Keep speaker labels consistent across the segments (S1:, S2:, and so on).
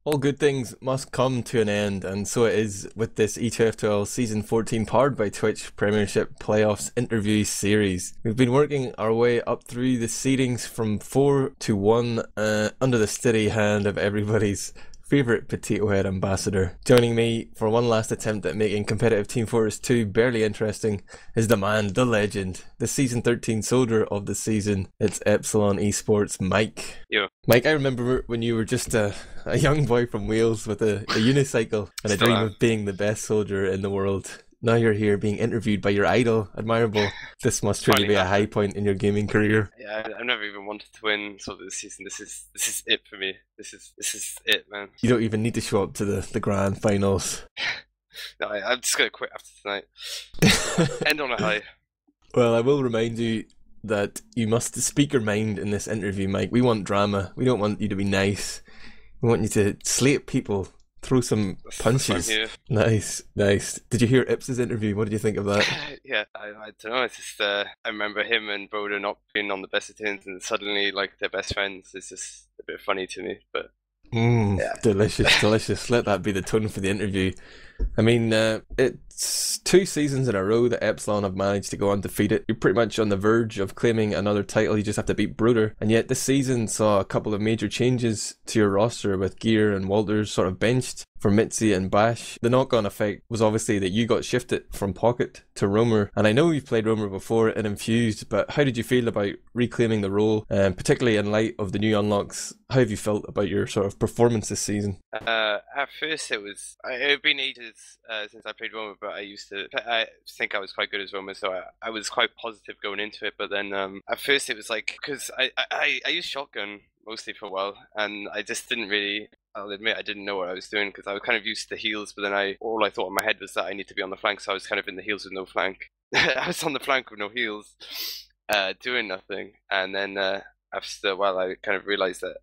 S1: All good things must come to an end, and so it is with this ETF2L Season 14 powered by Twitch Premiership Playoffs interview series. We've been working our way up through the seedings from 4 to 1 under the steady hand of everybody's favourite potato head ambassador. Joining me for one last attempt at making competitive Team Fortress 2 barely interesting is the man, the legend, the Season 13 soldier of the season. It's Epsilon Esports, Mike.
S2: Yo.
S1: Mike, I remember when you were just a young boy from Wales with a unicycle and a dream of being the best soldier in the world. Now you're here being interviewed by your idol, Admirable. This must truly be a high point in your gaming career.
S2: Yeah, I've never even wanted to win sort of this season. This is it for me. This is it, man.
S1: You don't even need to show up to the grand finals.
S2: No, I'm just gonna quit after tonight. End on a high.
S1: Well, I will remind you that you must speak your mind in this interview, Mike. We want drama. We don't want you to be nice. We want you to slate people. Throw some punches. Nice. Did you hear Ips's interview? What did you think of that?
S2: Yeah, I don't know. It's just I remember him and Broder not being on the best of teams, and suddenly like they're best friends. It's just a bit funny to me, but yeah. Delicious. Let that be the tone for the interview.
S1: I mean, it's 2 seasons in a row that Epsilon have managed to go undefeated. You're pretty much on the verge of claiming another title. You just have to beat Broder. And yet this season saw a couple of major changes to your roster with Gear and Walters sort of benched for Mitzi and Bash. The knock-on effect was obviously that you got shifted from Pocket to Roamer. And I know you've played Roamer before in Infused, but how did you feel about reclaiming the role, particularly in light of the new unlocks? How have you felt about your sort of performance this season?
S2: At first it had been ages since I played Roamer, but I think I was quite good as Roamer, so I was quite positive going into it. But then at first it was like, because I used shotgun mostly for a while, and I just didn't really, I'll admit I didn't know what I was doing, because I was kind of used to heals, but then all I thought in my head was that I need to be on the flank, so I was kind of in the heals with no flank. I was on the flank with no heals, doing nothing, and then after a while I kind of realized that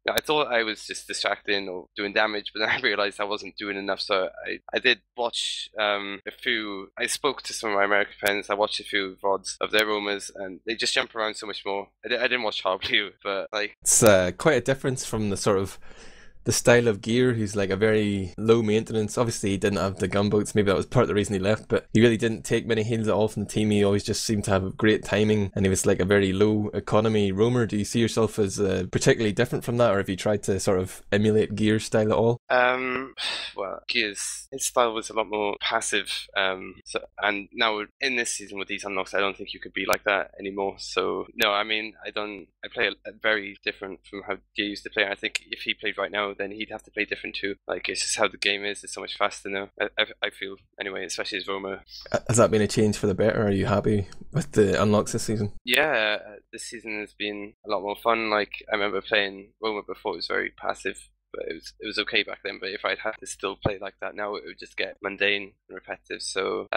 S2: I thought I was just distracting or doing damage, but then I realized I wasn't doing enough, so I did watch I spoke to some of my American friends. I watched a few VODs of their roamers, and they just jump around so much more. I didn't watch Harblue, but like...
S1: It's quite a difference from the sort of the style of Gear, who's like a very low maintenance. Obviously he didn't have the gunboats, maybe that was part of the reason he left, but he really didn't take many heals at all from the team. He always just seemed to have great timing, and he was like a very low economy roamer. Do you see yourself as particularly different from that, or have you tried to sort of emulate Gear's style at all?
S2: Well, his style was a lot more passive, and now in this season with these unlocks, I don't think you could be like that anymore. So no, I mean, I play a very different from how Gear used to play. I think if he played right now, then he'd have to play different too. Like, it's just how the game is. It's so much faster now. I feel anyway, especially as Roamer.
S1: Has that been a change for the better? Are you happy with the unlocks this season?
S2: Yeah, this season has been a lot more fun. Like, I remember playing Roamer before. It was very passive, but it was okay back then. But if I'd had to still play like that now, it would just get mundane and repetitive. So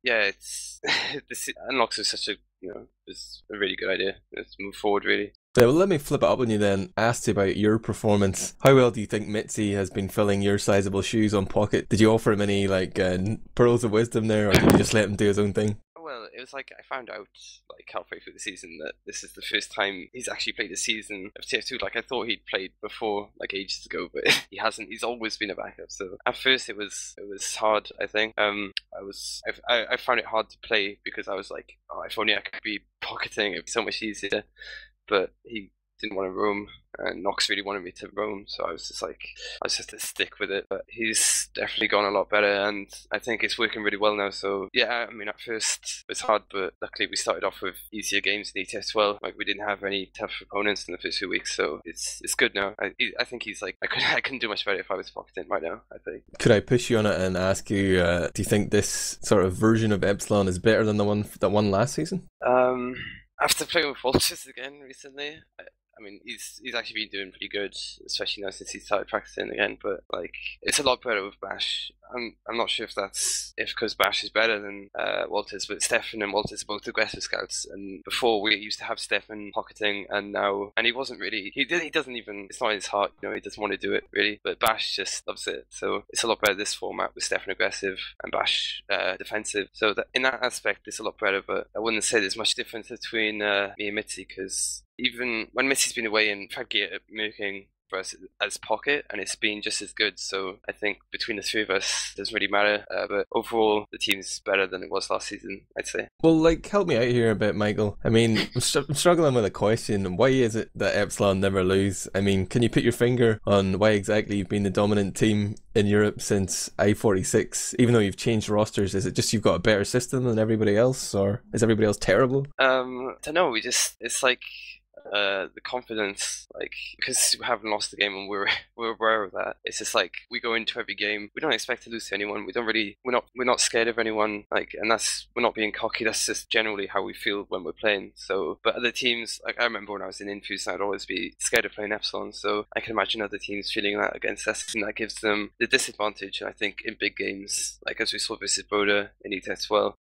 S2: yeah, it's this unlocks is such a it's a really good idea. Let's move forward, really.
S1: Yeah, well, let me flip it up on you then. I asked you about your performance. How well do you think Mitzi has been filling your sizable shoes on Pocket? Did you offer him any like pearls of wisdom there, or did you just let him do his own thing?
S2: Well, it was like I found out like halfway through the season that this is the first time he's actually played a season of TF2. Like, I thought he'd played before, like ages ago, but he hasn't. He's always been a backup. So at first it was hard. I think I found it hard to play because I was like, oh, if only I could be pocketing, it'd be so much easier. But he didn't want to roam, and Nox really wanted me to roam, so I was just to stick with it. But he's definitely gone a lot better, and I think it's working really well now. So yeah, I mean, at first it was hard, but luckily we started off with easier games in ETF2L. Like, we didn't have any tough opponents in the first few weeks, so it's good now. I think he's like, I couldn't do much better if I was pocketing right now, I think.
S1: Could I push you on it and ask you, do you think this sort of version of Epsilon is better than the one that won last season?
S2: After playing with Vultures again recently, I mean, he's actually been doing pretty good, especially now since he started practicing again. But like, it's a lot better with Bash. I'm not sure if that's because Bash is better than Walters, but Stefan and Walters are both aggressive scouts. And before we used to have Stefan pocketing, and he wasn't really. He doesn't even. It's not his heart, he doesn't want to do it really. But Bash just loves it. So it's a lot better this format with Stefan aggressive and Bash defensive. So in that aspect, it's a lot better. But I wouldn't say there's much difference between me and Mitzi, because even when Mitzi's been away and tried gear at Merking for us as Pocket, and it's been just as good. So I think between the three of us, it doesn't really matter. But overall, the team's better than it was last season, I'd say.
S1: Well, like, help me out here a bit, Michael. I mean, I'm struggling with a question. Why is it that Epsilon never lose? I mean, can you put your finger on why exactly you've been the dominant team in Europe since I-46? Even though you've changed rosters, is it just you've got a better system than everybody else, or is everybody else terrible?
S2: I don't know. It's like the confidence, like, because we haven't lost the game and we're aware of that. It's just like we go into every game, we don't expect to lose to anyone. We're not scared of anyone, like, and we're not being cocky. That's just generally how we feel when we're playing. So, but other teams, like I remember when I was in Infuse, I'd always be scared of playing Epsilon. So I can imagine other teams feeling that against us, and that gives them the disadvantage. I think in big games, like as we saw versus Broda in ETF2L,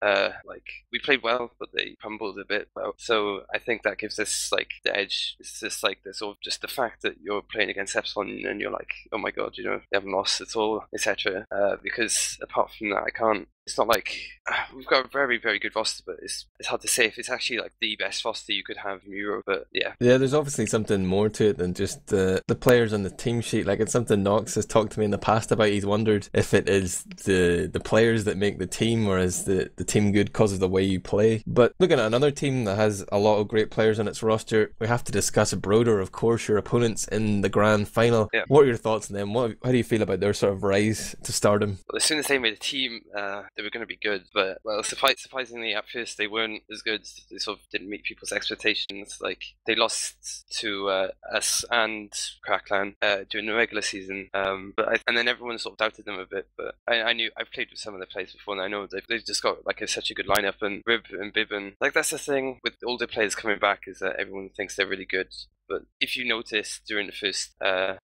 S2: like we played well, but they crumbled a bit. Well, so I think that gives us like the edge. It's just like the sort of just the fact that you're playing against Epsilon and you're like, oh my god, they haven't lost at all, etc. Because apart from that, I can't. It's not like we've got a very, very good roster, but it's hard to say if it's actually like the best roster you could have in Europe. But yeah,
S1: there's obviously something more to it than just the players on the team sheet. Like, it's something Knox has talked to me in the past about. He's wondered if it is the players that make the team, or is the team good because of the way you play. But looking at another team that has a lot of great players on its roster, we have to discuss Broder, of course, your opponents in the grand final.
S2: Yeah.
S1: What are your thoughts on them? How do you feel about their sort of rise to stardom?
S2: Well, as soon as they made a team, they were going to be good, but well, surprisingly at first they weren't as good. They sort of didn't meet people's expectations. Like, they lost to us and Crackland during the regular season, and then everyone sort of doubted them a bit. But I knew, I've played with some of the players before, and I know they've just got like such a good lineup. And Rib and Bibben, like, that's the thing with older players coming back, is that everyone thinks they're really good. But if you notice during the first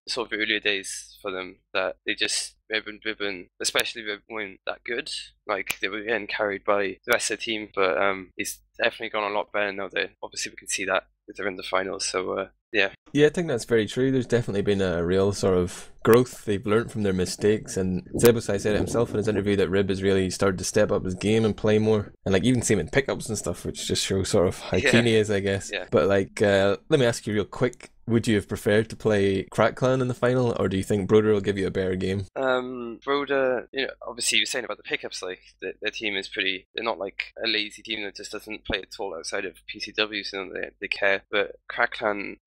S2: sort of earlier days for them, that they just, Bibben, especially Rib, weren't that good. Like, they were getting carried by the rest of the team. But he's definitely gone a lot better now. Obviously we can see that because they're in the finals. So yeah.
S1: Yeah, I think that's very true. There's definitely been a real sort of growth. They've learned from their mistakes, and Zebusai said it himself in his interview that Rib has really started to step up his game and play more, and like even see him in pickups and stuff, which just shows sort of how keen he is, I guess.
S2: Yeah.
S1: But like, let me ask you real quick. Would you have preferred to play Crackclan in the final, or do you think Broder will give you a better game?
S2: Broder, obviously you were saying about the pickups, like their team is pretty. They're not like a lazy team that just doesn't play at all outside of PCW, so they care. But Crackclan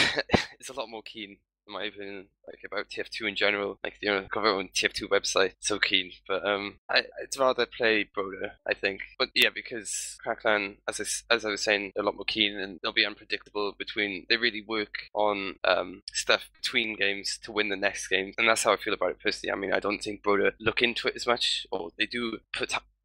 S2: is a lot more keen, in my opinion, like about TF2 in general. Like, got their own TF2 website, so keen. But I'd rather play Broder, I think. But yeah, because Crackland, as I was saying, they're a lot more keen, and they'll be unpredictable they really work on stuff between games to win the next game, and that's how I feel about it personally. I mean, I don't think Broder look into it as much, or they do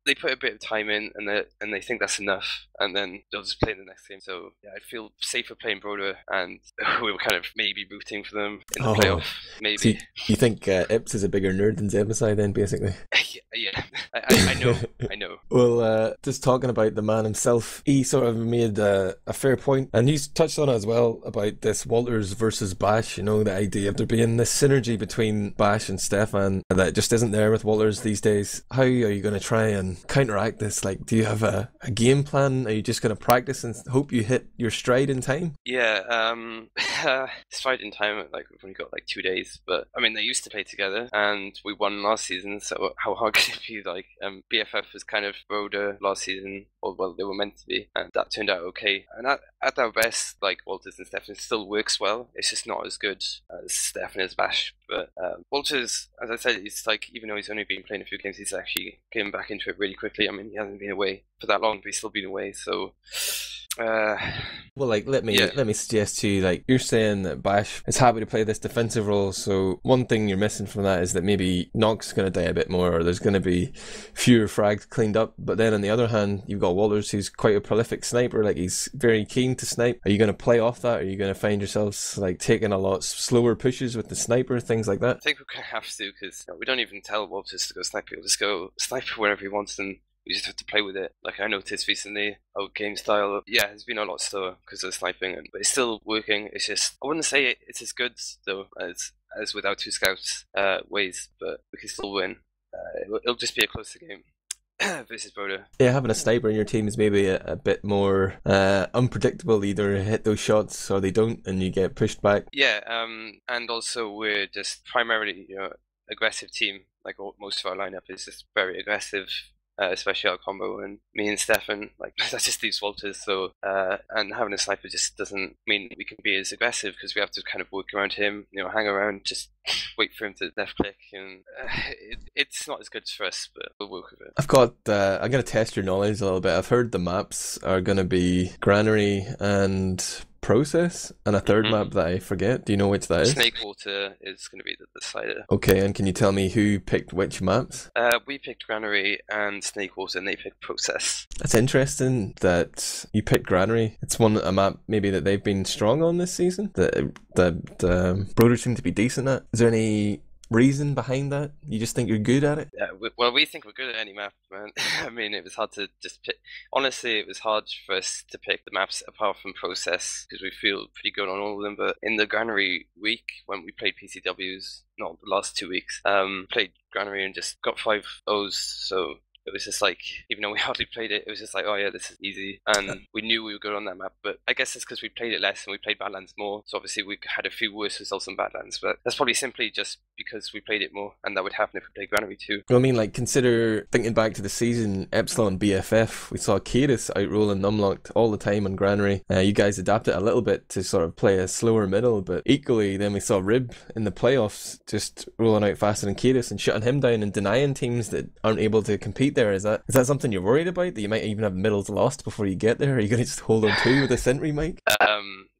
S2: they put a bit of time in, and they think that's enough, and then they'll just play in the next game. So yeah, I'd feel safer playing Broder, and we were kind of maybe rooting for them in the playoff. Maybe.
S1: So you think Ips is a bigger nerd than Zebusai then, basically?
S2: Yeah. I know.
S1: Well, just talking about the man himself, he sort of made a fair point, and he's touched on it as well about this Walters versus Bash. The idea of there being this synergy between Bash and Stefan that just isn't there with Walters these days. How are you going to try and counteract this? Like, do you have a game plan? Are you just going to practice and hope you hit your stride in time?
S2: Yeah, stride in time, like, we've only got like 2 days, but I mean, they used to play together and we won last season, so how hard could it be? Like, BFF was kind of Broder last season, or well, they were meant to be, and that turned out okay. And at their best, like, Walters and Stefan still works well. It's just not as good as Stefan as Bash. But Walters, as I said, he's like, even though he's only been playing a few games, he's actually getting back into it really quickly. I mean, he hasn't been away for that long, but he's still been away, so
S1: well, like, let me suggest to you, like, you're saying that Bash is happy to play this defensive role, so one thing you're missing from that is that maybe Nox is going to die a bit more, or there's going to be fewer frags cleaned up. But then on the other hand, you've got Walters, who's quite a prolific sniper. Like, he's very keen to snipe. Are you going to play off that? Or are you going to find yourselves like taking a lot slower pushes with the sniper, things like that?
S2: I think we're going to have to, because we don't even tell Walters to go snipe. He'll just go snipe wherever he wants, and we just have to play with it. Like, I noticed recently, our game style, has been a lot slower because of sniping, but it's still working. It's just, I wouldn't say it's as good, though, as with our two scouts ways, but we can still win. It'll just be a closer game. versus Broder.
S1: Yeah, having a sniper in your team is maybe a bit more unpredictable. Either hit those shots or they don't, and you get pushed back.
S2: Yeah, and also we're just primarily, aggressive team. Like most of our lineup is just very aggressive, especially our combo and me and Stefan. Like that just leaves Walters. So and having a sniper just doesn't mean we can be as aggressive because we have to kind of work around him. Hang around, just wait for him to left click, and it's not as good for us, but we'll work with it.
S1: I'm gonna test your knowledge a little bit. I've heard the maps are gonna be Granary and Process, and a third map that I forget. Do you know which that is?
S2: Snakewater is going to be the decider.
S1: Okay, and can you tell me who picked which maps?
S2: We picked Granary and Snakewater, and they picked Process.
S1: That's interesting that you picked Granary. It's a map maybe that they've been strong on this season, that Broder seem to be decent at. Is there any reason behind that? You just think you're good at it?
S2: Yeah, we think we're good at any map, man. I mean, it was hard to just pick. Honestly, it was hard for us to pick the maps apart from Process because we feel pretty good on all of them. But in the Granary week, when we played PCWs, not the last 2 weeks, played Granary and just got 5 O's. So it was just like, even though we hardly played it, it was just like, oh yeah, this is easy. And we knew we were good on that map, but I guess it's because we played it less and we played Badlands more. So obviously we had a few worse results on Badlands, but that's probably simply just because we played it more, and that would happen if we played Granary too.
S1: Well, I mean, like, consider, thinking back to the season, Epsilon BFF, we saw Cadis outrolling Numlocked all the time on Granary. You guys adapted a little bit to sort of play a slower middle, but equally then we saw Rib in the playoffs just rolling out faster than Cadis and shutting him down and denying teams that aren't able to compete there. Is that something you're worried about, that you might even have middles lost before you get there? Are you going to just hold on to with a Sentry, Mike?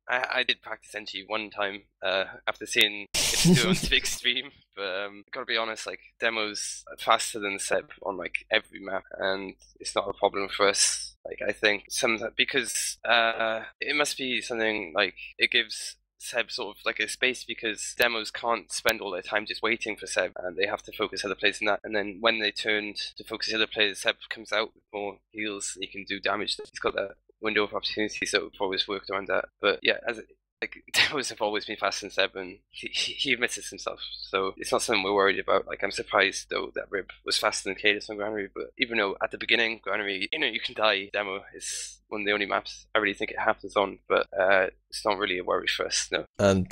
S2: I did practice NG one time after seeing it do on to the extreme, but gotta be honest, like, Demo's faster than Seb on like every map, and it's not a problem for us. Like, I think because it must be something like it gives Seb sort of like a space, because demos can't spend all their time just waiting for Seb, and they have to focus other players in that. And then when they turned to focus other players, Seb comes out with more heals and he can do damage. He's got that window of opportunity, so we've always worked around that. But yeah, demos have always been faster than Seb, and he admits it himself, so it's not something we're worried about. Like, I'm surprised though that Rib was faster than Cadis on Granary, but even though at the beginning Granary, you can die, demo is one of the only maps I really think it happens on, but it's not really a worry for us, no.
S1: And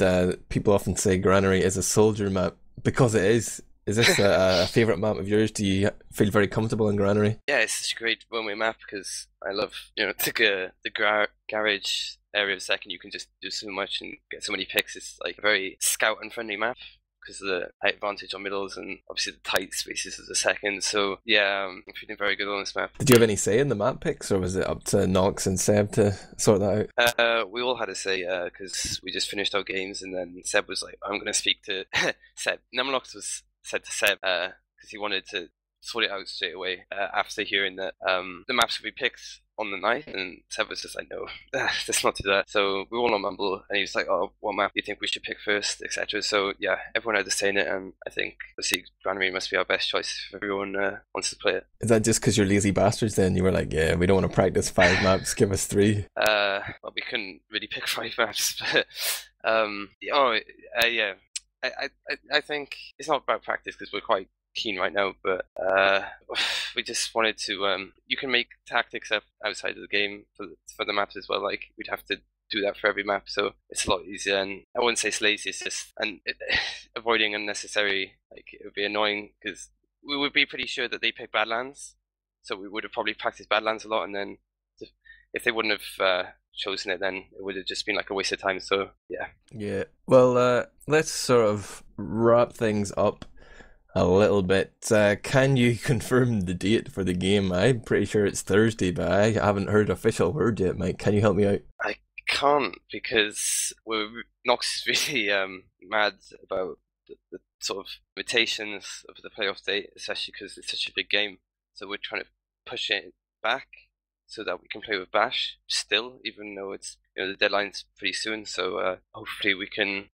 S1: people often say Granary is a soldier map because it is. Is this a favourite map of yours? Do you feel very comfortable in Granary?
S2: Yeah, it's such a great one-way map because I love, the garage area of second. You can just do so much and get so many picks. It's like a very scout and friendly map because of the height advantage on middles and obviously the tight spaces of the second. So yeah, I'm feeling very good on this map.
S1: Did you have any say in the map picks, or was it up to Nox and Seb to sort that
S2: out? We all had a say because we just finished our games, and then Seb was like, I'm going to speak to Seb. Numlocked was said to Seb because he wanted to sort it out straight away after hearing that the maps would be picked on the night, and Seb was just like, no, let's not do that. So we were all on Mumble, and he was like, oh, what map do you think we should pick first, etc. So yeah, everyone had to say in it, and I think obviously Granary must be our best choice if everyone wants to play it.
S1: Is that just because you're lazy bastards then? You were like, yeah, we don't want to practice 5 maps, give us 3.
S2: Well, we couldn't really pick 5 maps, but yeah. I think it's not about practice because we're quite keen right now, but we just wanted to. You can make tactics up outside of the game for the maps as well. Like, we'd have to do that for every map, so it's a lot easier. And I wouldn't say it's lazy, it's just avoiding unnecessary. Like, it would be annoying because we would be pretty sure that they pick Badlands, so we would have probably practiced Badlands a lot, and then if they wouldn't have chosen it, then it would have just been like a waste of time. So yeah.
S1: Well, let's sort of wrap things up a little bit. Can you confirm the date for the game? I'm pretty sure it's Thursday, but I haven't heard official word yet. Mike, can you help me out?
S2: I can't, because Nox is really mad about the sort of limitations of the playoff date, especially because it's such a big game. So we're trying to push it back so that we can play with Bash still, even though it's the deadline's pretty soon. So hopefully we can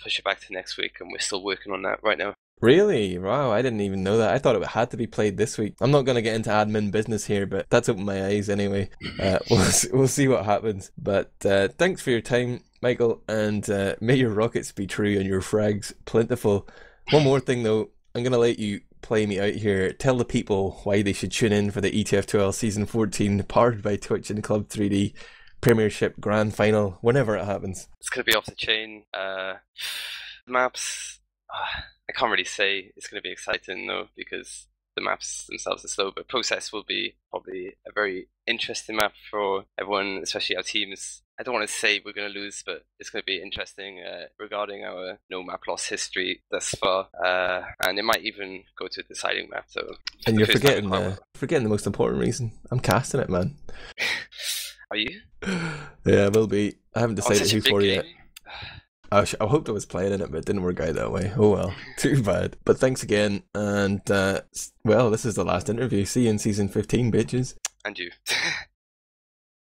S2: push it back to next week, and we're still working on that right now.
S1: Really? Wow, I didn't even know that. I thought it had to be played this week. I'm not going to get into admin business here, but that's opened my eyes anyway. We'll see what happens. But thanks for your time, Michael, and may your rockets be true and your frags plentiful. One more thing though, I'm going to let you play me out here. Tell the people why they should tune in for the ETF2L Season 14, powered by Twitch and Club 3D Premiership Grand Final, whenever it happens.
S2: It's going to be off the chain. Maps, I can't really say. It's going to be exciting though, because the maps themselves are slow, but Process will be probably a very interesting map for everyone, especially our teams. I don't want to say we're going to lose, but it's going to be interesting regarding our no map loss history thus far, and it might even go to a deciding map. So,
S1: and you're forgetting the most important reason. I'm casting it, man.
S2: Are you?
S1: Yeah, I will be. I haven't decided who for yet. I hoped I was playing in it, but it didn't work out that way. Oh well, too bad. But thanks again, and well, this is the last interview. See you in Season 15, bitches.
S2: And you.